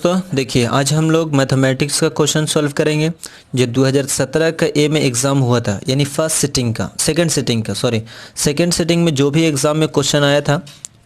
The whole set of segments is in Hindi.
दोस्तों, देखिए आज हम लोग मैथमेटिक्स का क्वेश्चन सॉल्व करेंगे जो 2017 का ए में एग्ज़ाम हुआ था, यानी सेकंड सिटिंग में जो भी एग्ज़ाम में क्वेश्चन आया था,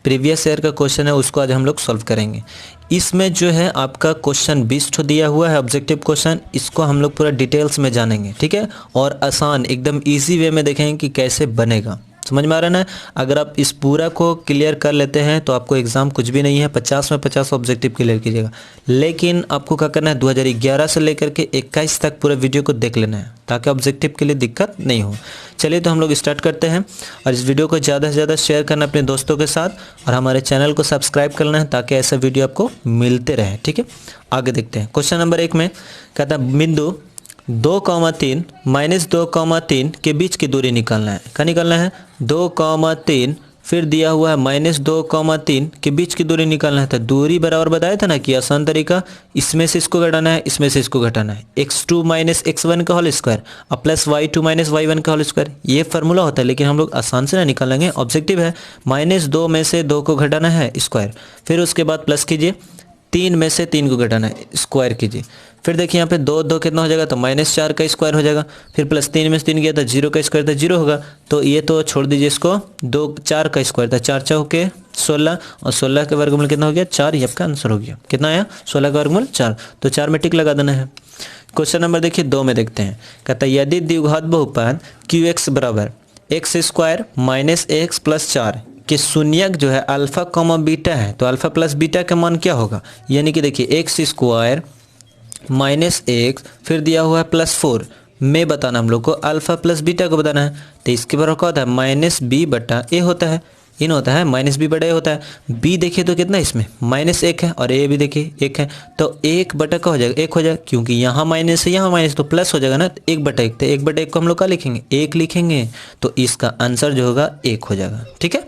प्रीवियस ईयर का क्वेश्चन है, उसको आज हम लोग सॉल्व करेंगे। इसमें जो है आपका क्वेश्चन 20 ठो दिया हुआ है ऑब्जेक्टिव क्वेश्चन, इसको हम लोग पूरा डिटेल्स में जानेंगे, ठीक है। और आसान एकदम ईजी वे में देखेंगे कि कैसे बनेगा। समझ में आ रहा है ना। अगर आप इस पूरा को क्लियर कर लेते हैं तो आपको एग्ज़ाम कुछ भी नहीं है, 50 में 50 ऑब्जेक्टिव क्लियर कीजिएगा। लेकिन आपको क्या करना है, 2011 से लेकर के 21 तक पूरा वीडियो को देख लेना है ताकि ऑब्जेक्टिव के लिए दिक्कत नहीं हो। चलिए तो हम लोग स्टार्ट करते हैं और इस वीडियो को ज़्यादा से ज़्यादा शेयर करना अपने दोस्तों के साथ और हमारे चैनल को सब्सक्राइब करना है ताकि ऐसा वीडियो आपको मिलते रहे, ठीक है। आगे देखते हैं। क्वेश्चन नंबर 1 में कहता है बिंदु 2,3 -2,3 के बीच की दूरी निकालना है। क्या निकालना है? 2,3 फिर दिया हुआ है -2,3 के बीच की दूरी निकालना है। तो दूरी बराबर बताया था ना कि आसान तरीका, इसमें से इसको घटाना है, इसमें से इसको घटाना है। x2 - x1 का होल स्क्वायर और प्लस y2 - y1 का होल स्क्वायर, ये फार्मूला होता है। लेकिन हम लोग आसान से ना निकालेंगे, ऑब्जेक्टिव है। -2 में से 2 को घटाना है, स्क्वायर। फिर उसके बाद प्लस कीजिए, 3 में से 3 को घटाना है, स्क्वायर कीजिए। फिर देखिए यहाँ पे 2 कितना हो जाएगा, तो -4 का स्क्वायर हो जाएगा। फिर प्लस 3 में से 3 गया तो 0 का स्क्वायर, तो 0 होगा। तो ये तो छोड़ दीजिए इसको, 4 का स्क्वायर था, 4 चौके 16 और 16 के वर्गमूल कितना हो गया, 4। ये आपका आंसर हो गया। कितना आया? 16 का वर्गमूल 4। तो 4 में टिक लगा देना है। क्वेश्चन नंबर देखिए 2 में देखते हैं। कहता है यदि द्विघात बहुपद QX बराबर x² - x + 4 कि शून्यक जो है अल्फा कॉमा बीटा है, तो अल्फा प्लस बीटा का मान क्या होगा? यानी कि देखिए x² -x फिर दिया हुआ है +4 में बताना हम लोग को अल्फा प्लस बीटा को बताना है। तो इसके बराबर क्या होता है, -b/a होता है। इन होता है -b/a होता है। b देखिए तो कितना इसमें -1 है और a भी देखिए 1 है। तो 1/, का हो जाएगा 1 हो जाएगा, क्योंकि यहाँ माइनस है यहाँ माइनस, तो प्लस हो जाएगा ना। 1/1, तो 1/1 को हम लोग क्या लिखेंगे, 1 लिखेंगे। तो इसका आंसर जो होगा 1 हो जाएगा, ठीक है।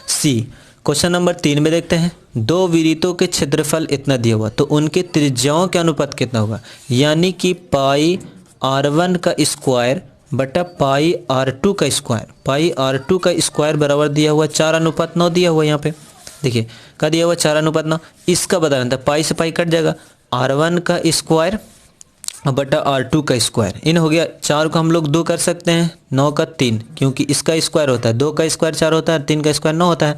सी क्वेश्चन नंबर 3 में देखते हैं। 2 वृत्तों के क्षेत्रफल इतना दिया हुआ, तो उनके त्रिज्याओं के अनुपात कितना होगा? यानी कि पाई r1 का स्क्वायर बटा पाई r2 का स्क्वायर। पाई r2 का स्क्वायर बराबर दिया हुआ 4:9 दिया हुआ यहाँ पे। देखिए क्या दिया हुआ, 4:9। इसका बताना था, पाई से पाई कट जाएगा, r1 का स्क्वायर बटा r2 का स्क्वायर। इन हो गया। 4 को हम लोग 2 कर सकते हैं, 9 का 3, क्योंकि इसका स्क्वायर होता है, 2 का स्क्वायर 4 होता है, 3 का स्क्वायर 9 होता है।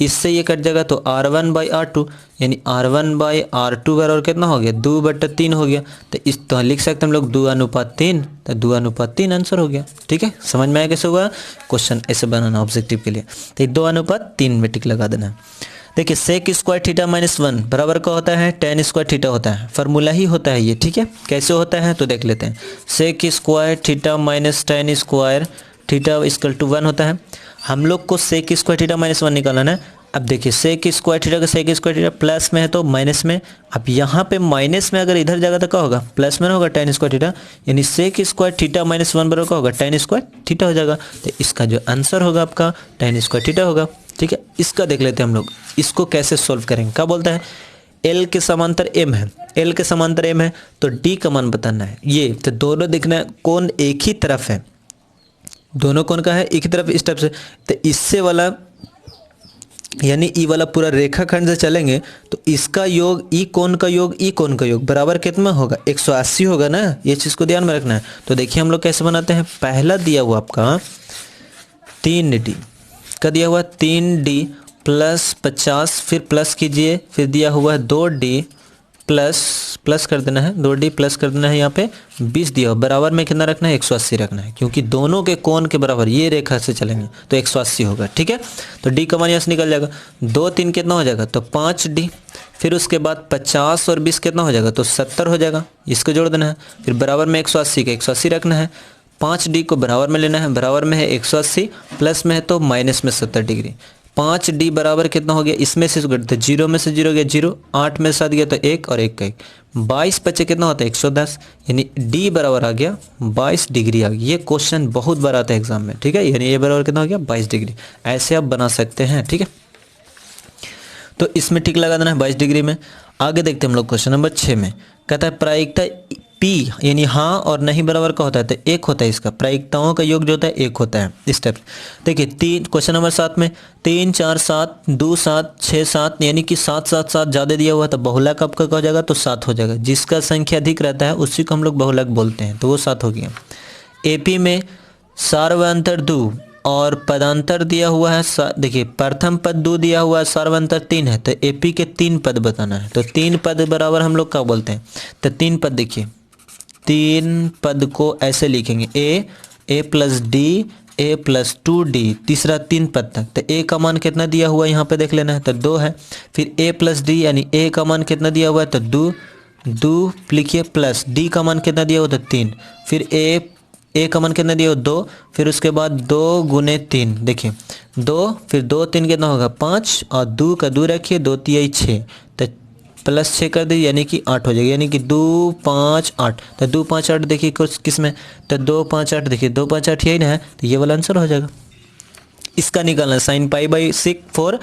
इससे ये कट जाएगा, तो r1/r2 यानी r1/r2 बराबर कितना हो गया, 2/3 हो गया। तो इस तो लिख सकते हैं हम लोग 2:3, तो 2:3 आंसर हो गया, ठीक है। समझ में आया कैसे हुआ क्वेश्चन? ऐसे बनाना ऑब्जेक्टिव के लिए। तो 2:3 में टिक लगा देना है। देखिए sec² थीटा -1 बराबर का होता है tan² थीटा होता है। फार्मूला ही होता है ये, ठीक है। कैसे होता है तो देख लेते हैं। sec² थीटा tan² थीटा = 1 होता है। हम लोग को sec² थीटा -1 निकालना है। अब देखिए sec² थीटा का sec² थीटा प्लस में है तो माइनस में। अब यहाँ पे माइनस में अगर इधर जाएगा तो क्या होगा, प्लस में ना होगा, tan² थीटा। यानी sec² थीटा -1 बराबर का होगा tan² थीटा हो जाएगा। तो इसका जो आंसर होगा आपका tan² थीटा होगा, ठीक है। इसका देख लेते हैं हम लोग, इसको कैसे सोल्व करेंगे। क्या बोलता है, L के समांतर M है, L के समांतर M है, तो D का मान बताना है। ये तो दोनों देखना है कौन एक ही तरफ है, दोनों कौन का है, एक ही तरफ। इस तरफ से तो इससे वाला यानी ई वाला पूरा रेखाखंड से चलेंगे तो इसका योग ई कोण का योग ई कोण का योग बराबर कितना होगा, 180 होगा ना। ये चीज़ को ध्यान में रखना है। तो देखिए हम लोग कैसे बनाते हैं। पहला दिया हुआ आपका 3D का दिया हुआ 3D + 50, फिर प्लस कीजिए, फिर दिया हुआ है 2D प्लस कर देना है, 2D प्लस कर देना है। यहाँ पे 20 दिया हुआ, बराबर में कितना रखना है, 180 रखना है, क्योंकि दोनों के कोण के बराबर ये रेखा से चलेंगे तो 180 होगा, ठीक है। तो D का मान यहाँ से निकल जाएगा। 2 3 कितना हो जाएगा, तो 5D। फिर उसके बाद 50 और 20 कितना हो जाएगा, तो 70 हो जाएगा। इसको जोड़ देना है। फिर बराबर में 180 का 180 रखना है। 5D को बराबर में लेना है, बराबर में है 180, प्लस में है तो माइनस में 70 डिग्री। 5D बराबर कितना हो गया, इसमें से 0 में से 0 गया 0, 8 में 7 गया तो 1 और 1 का 1, 22 बचे कितना होता है 110, यानी D बराबर आ गया 22 डिग्री आ गया। ये क्वेश्चन बहुत बार आता है एग्जाम में, ठीक है। यानी ये बराबर कितना हो गया 22 डिग्री। ऐसे आप बना सकते हैं, ठीक है। तो इसमें टिक लगा देना है 22 डिग्री में। आगे देखते हैं हम लोग क्वेश्चन नंबर 6 में। कहता है प्रायिकता P यानी हाँ और नहीं बराबर का होता है तो एक होता है, इसका प्रायिकताओं का योग जो होता है एक होता है। इस टाइप देखिए क्वेश्चन नंबर 7 में 3 4 7 2 7 6 7 यानी कि 7 7 7 ज़्यादा दिया हुआ है तो बहुलक आपका क्या हो जाएगा, तो 7 हो जाएगा। जिसका संख्या अधिक रहता है उसी को हम लोग बहुलक बोलते हैं, तो वो 7 हो गया। AP में सार्वंतर 2 और पदांतर दिया हुआ है, देखिए प्रथम पद 2 दिया हुआ है, सार्वंतर 3 है, तो AP के 3 पद बताना है। तो 3 पद बराबर हम लोग क्या बोलते हैं, तो 3 पद देखिए 3 पद को ऐसे लिखेंगे A plus D A plus 2D, तीसरा 3 पद तक। तो A का मान कितना दिया हुआ है यहाँ पे देख लेना है, तो 2 है। फिर A प्लस D यानी A का मान कितना दिया हुआ है, तो 2 लिखिए, प्लस D का मान कितना दिया हुआ, तो 3। फिर A का मान कितना दिया हो, 2। फिर उसके बाद 2 गुने 3, देखिए 2, फिर 2 3 कितना होगा 5, और 2 का 2 रखिए, 2 3 6, तो प्लस 6 कर दीजिए यानी कि 8 हो जाएगा, यानी कि 2 5 8। तो 2 5 8 देखिए किस में, तो 2 5 8 देखिए 2 5 8 यही ना है, तो ये वाला आंसर हो जाएगा। इसका निकालना साइन पाई बाई 4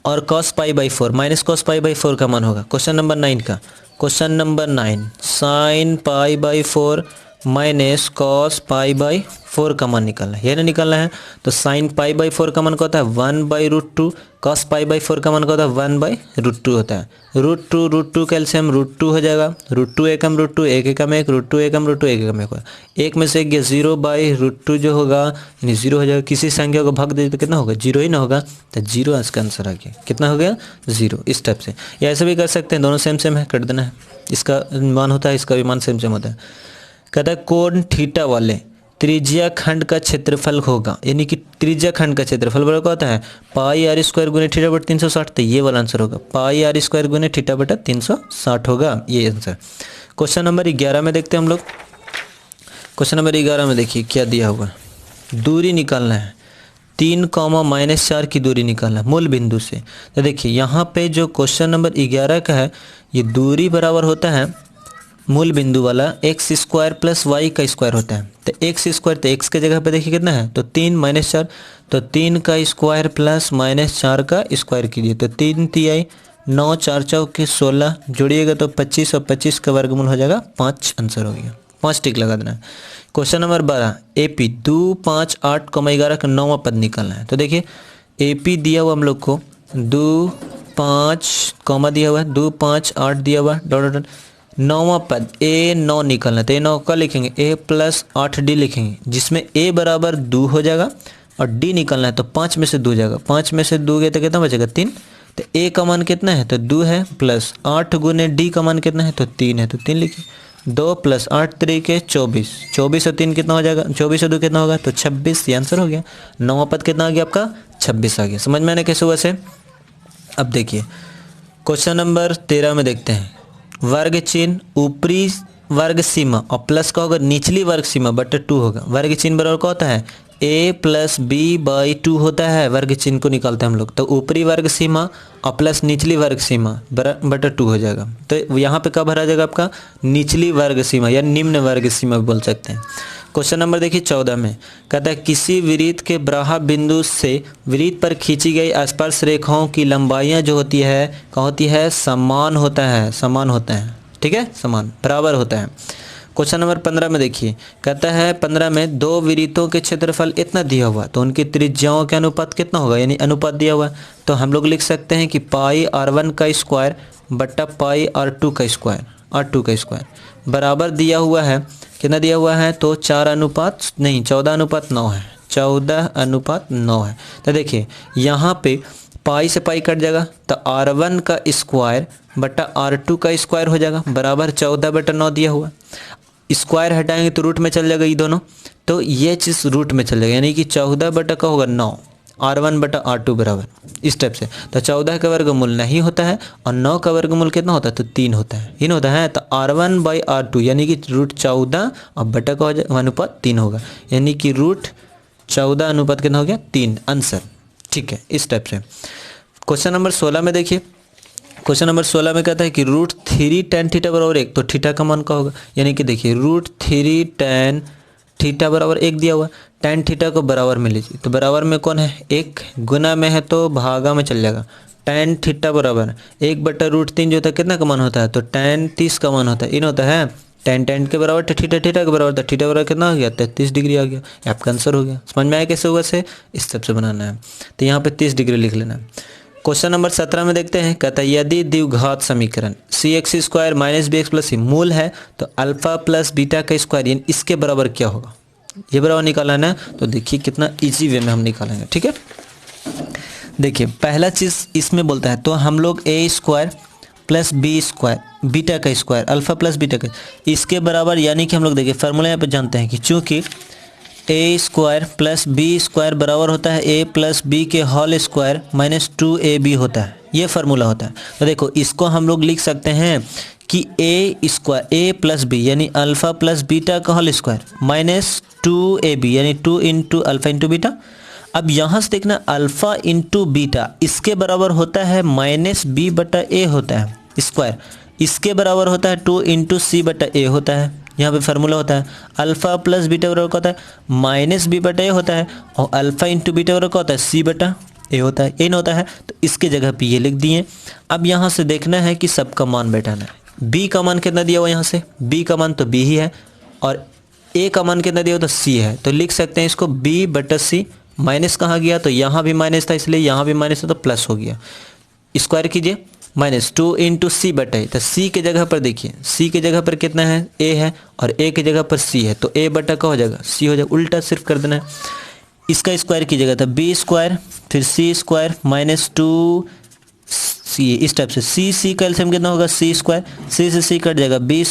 और cos pi by 4 minus cos pi by 4 का मान होगा। क्वेश्चन नंबर 9 का, question number 9 sine pi by 4 minus cos pi by 4 का मान निकालना है, ये ना निकालना है। तो साइन पाई बाई 4 का मान क्या होता है, 1/√2, कॉस पाई बाई 4 का मान क्या होता है, 1/√2 होता है। √2 कैल्शियम √2 हो जाएगा, √2 एकम √2 1 एकम 1, √2 एकम √2 1 एकम 1 होगा। एक में से 0/√2 जो होगा यानी 0 हो जाएगा। किसी संख्या को भाग दीजिए तो कितना होगा, 0 ही ना होगा, तो 0 इसका आंसर आ गया। कितना हो गया, 0। इस टाइप से, या ऐसे भी कर सकते हैं, दोनों सेम सेम है, कट देना है। इसका मान होता है, इसका भी मान सेम सेम होता है। कहता है कोण थीटा वाले त्रिज्या खंड का क्षेत्रफल होगा, यानी कि त्रिज्या खंड का क्षेत्रफल बड़ा क्या होता है, पाई r स्क्वायर गुने थीटा बटा 360, तो ये वाला आंसर होगा, पाई r स्क्वायर गुने थीटा बटा 360 होगा ये आंसर। क्वेश्चन नंबर 11 में देखते हैं हम लोग। क्वेश्चन नंबर 11 में देखिए क्या दिया हुआ है, दूरी निकालना है, 3, -4 की दूरी निकालना है मूल बिंदु से। तो देखिए यहाँ पे जो क्वेश्चन नंबर 11 का है, ये दूरी बराबर होता है मूल बिंदु वाला x स्क्वायर प्लस वाई का स्क्वायर होता है। तो x स्क्वायर, तो x के जगह पे देखिए कितना है, तो 3 -4, तो 3 का स्क्वायर प्लस -4 का स्क्वायर कीजिए, तो 3 3 9 4 चौके 16 जोड़िएगा तो 25 और 25 का वर्गमूल हो जाएगा 5, आंसर हो गया। 5 टिक लगा देना है। क्वेश्चन नंबर 12 AP 2 5 8 11 का 9वां पद निकालना है। तो देखिए AP दिया हुआ हम लोग को 2 5 कॉमा दिया हुआ है, 2 5 8 दिया हुआ डॉट डॉट, 9वां पद A 9 निकालना है। तो A 9 का लिखेंगे A प्लस 8D लिखेंगे, जिसमें A बराबर 2 हो जाएगा और D निकालना है, तो 5 में से 2 जाएगा, 5 में से 2 गए तो कितना बचेगा 3। तो A का मान कितना है, तो 2 है, प्लस 8 गुने D का मान कितना है, तो 3 है, तो 3 लिखिए। 2 प्लस 8 3 के 24, 24 और 3 कितना हो जाएगा, 24 और 2 कितना होगा, तो 26, ये आंसर हो गया। 9वां पद कितना आ गया आपका, 26 आ गया। समझ में आने कैसे हुआ से। अब देखिए क्वेश्चन नंबर 13 में देखते हैं, वर्ग चिन्ह ऊपरी वर्ग सीमा और प्लस का होगा निचली वर्ग सीमा बटा 2 होगा। वर्ग चिन्ह बराबर क्या होता है, a प्लस बी बाई 2 होता है, वर्ग चिन्ह को निकालते हैं हम लोग। तो ऊपरी वर्ग सीमा और प्लस निचली वर्ग सीमा बटा 2 हो जाएगा। तो यहाँ पे क्या भरा जाएगा आपका, निचली वर्ग सीमा या निम्न वर्ग सीमा भी बोल सकते हैं। क्वेश्चन नंबर देखिए 14 में कहता है किसी वृत्त के बाह्य बिंदु से वृत्त पर खींची गई स्पर्श रेखाओं की लंबाइयां जो होती है क्या होती है, समान होता है, समान होता है, ठीक है, समान बराबर होता है। क्वेश्चन नंबर 15 में देखिए कहता है 15 में 2 वृत्तों के क्षेत्रफल इतना दिया हुआ तो उनकी त्रिज्याओं के अनुपात कितना होगा, यानी अनुपात दिया हुआ है। तो हम लोग लिख सकते हैं कि पाई r1 का स्क्वायर बट्टा पाई r2 का स्क्वायर बराबर दिया हुआ है, कितना दिया हुआ है, तो 14:9 है, 14:9 है। तो देखिए यहाँ पे पाई से पाई कट जाएगा तो r1 का स्क्वायर बटा r2 का स्क्वायर हो जाएगा बराबर 14/9 दिया हुआ। स्क्वायर हटाएंगे तो रूट में चल जाएगा ये दोनों, तो ये चीज़ रूट में चल जाएगा, यानी कि 14 बटा का होगा 9, r1 बटा r2 बराबर इस टाइप से। तो 14 का वर्गमूल नहीं होता है और 9 का वर्गमूल कितना होता है, तो 3 होता है, इन होता है। तो r1/r2 यानी कि रूट 14 और बटा का अनुपात 3 होगा, यानी कि रूट 14 अनुपात कितना हो गया 3, आंसर, ठीक है, इस टाइप से। क्वेश्चन नंबर 16 में देखिए, क्वेश्चन नंबर 16 में कहता है कि रूट 3 tan थीटा बराबर 1, तो थीटा का मान का होगा, यानी कि देखिए रूट 3 tan थीटा बराबर 1 दिया हुआ, tan थीटा को बराबर में लीजिए, तो बराबर में कौन है 1, गुना में है तो भागा में चल जाएगा। tan थीटा बराबर 1/√3 जो होता है कितना का मान होता है, तो tan 30 का मान होता है, इन होता है tan के बराबर तो थीटा के बराबर, तो थीटा बराबर कितना आ गया 33 डिग्री आ गया। आपका आंसर हो गया। समझ में आया कैसे होगा से? इस स्टेप से बनाना है। तो यहाँ पे 30 डिग्री लिख लेना है। क्वेश्चन नंबर 17 में देखते हैं, कहता है यदि द्विघात समीकरण cx² - bx + c मूल है तो अल्फा प्लस बीटा का स्क्वायर यानी इसके बराबर क्या होगा, ये बराबर निकालना है। तो देखिए कितना इजी वे में हम निकालेंगे। ठीक है, देखिए पहला चीज़ इसमें बोलता है तो हम लोग a² + b² बीटा का स्क्वायर अल्फा प्लस बीटा का इसके बराबर, यानी कि हम लोग देखिए फार्मूला यहाँ पे जानते हैं कि चूंकि a² + b² बराबर होता है a + b के होल स्क्वायर -2ab होता है, ये फार्मूला होता है। तो देखो इसको हम लोग लिख सकते हैं कि a² + b यानी अल्फा प्लस बीटा का होल स्क्वायर -2ab यानी 2 × अल्फा × बीटा। अब यहाँ से देखना अल्फा इंटू बीटा इसके बराबर होता है -b/a होता है स्क्वायर, इसके बराबर होता है 2 × c/a होता है। यहाँ पे फार्मूला होता है अल्फा प्लस बीटा बराबर होता है -b/a होता है, और अल्फा इंटू बीटा बराबर होता है c/a होता है, n होता है। तो इसके जगह पे ये लिख दिए। अब यहाँ से देखना है कि सबका मान बैठाना है। b का मान कितना दिया हुआ यहाँ से, b का मान तो b ही है, और a का मान कितना दिया हुआ तो c है। तो लिख सकते हैं इसको b/c। माइनस कहाँ गया, तो यहाँ भी माइनस था इसलिए यहाँ भी माइनस था तो प्लस हो गया। स्क्वायर कीजिए -2 × c/a, तो c के जगह पर देखिए c के जगह पर कितना है a है और a की जगह पर c है, तो a/का हो जाएगा c हो जाएगा, उल्टा सिर्फ कर देना है। इसका स्क्वायर कीजिएगा तो b² फिर c² -2c, इस टाइप से c कैल्शियम कितना होगा c², c से c कट जाएगा b²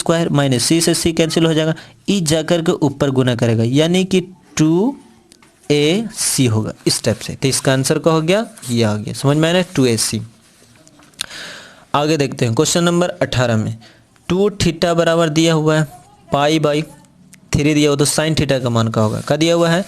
-c से c कैंसिल हो जाएगा, e जाकर के ऊपर गुना करेगा यानी कि 2ac होगा इस टाइप से। तो इसका आंसर क्या हो गया, ये आ गया। समझ में आया ना, 2ac। आगे देखते हैं क्वेश्चन नंबर 18 में 2θ बराबर दिया हुआ है π/3 दिया हुआ, तो sin θ का मान क्या होगा, क्या दिया हुआ है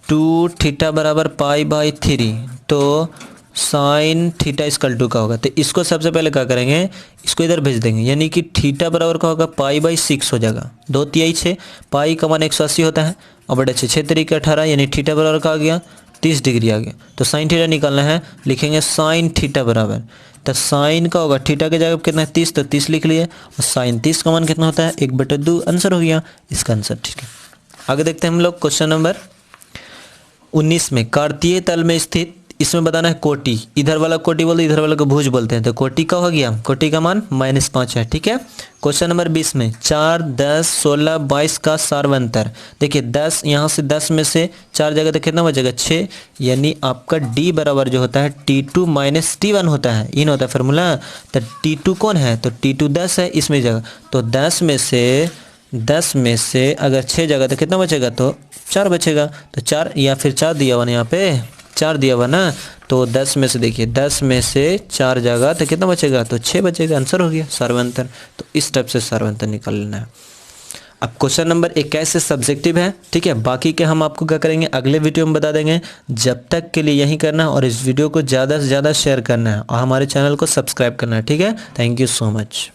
2θ बराबर π/3, तो sin θ = का होगा। तो इसको सबसे पहले क्या करेंगे, इसको इधर भेज देंगे यानी कि θ बराबर का होगा π/6 हो जाएगा, 2 6 पाई का मान 180 होता है, और बड़े 6 तरीके 18 यानी θ बराबर का आ गया 30 डिग्री आ गया। तो sin θ निकालना है, लिखेंगे sin θ बराबर, तो sin का होगा θ के जगह कितना है 30, तो 30 लिख लिए, और sin 30 का मान कितना होता है 1/2, आंसर हो गया इसका आंसर। ठीक है, आगे देखते हैं हम लोग क्वेश्चन नंबर 19 में कार्तीय तल में स्थित, इसमें बताना है कोटि, इधर वाला कोटि बोलते इधर वाला को भुज बोलते हैं, तो कोटि का हो गया, कोटि का मान -5 है। ठीक है, क्वेश्चन नंबर 20 में 4, 10, 16, 22 का सार्वंतर, देखिए 10 यहाँ से 10 में से 4 जगह तो कितना बचेगा 6, यानी आपका d बराबर जो होता है T2 - T1 होता है, इन होता है फार्मूला। तो T2 कौन है, तो T2 10 है इसमें जगह, तो 10 में से अगर 6 जगह तो कितना बचेगा, तो 4 बचेगा, तो 4 या फिर 4 दिया हुआ ना, यहाँ पे 4 दिया हुआ ना, तो 10 में से देखिए 10 में से 4 जगह तो कितना बचेगा, तो 6 बचेगा, आंसर हो गया सार्वंतर। तो इस टाइप से सार्वंतर निकाल लेना है। अब क्वेश्चन नंबर 21 से सब्जेक्टिव है। ठीक है, बाकी के हम आपको क्या करेंगे अगले वीडियो में बता देंगे। जब तक के लिए यही करना है, और इस वीडियो को ज़्यादा से ज़्यादा शेयर करना है, और हमारे चैनल को सब्सक्राइब करना है। ठीक है, थैंक यू सो मच।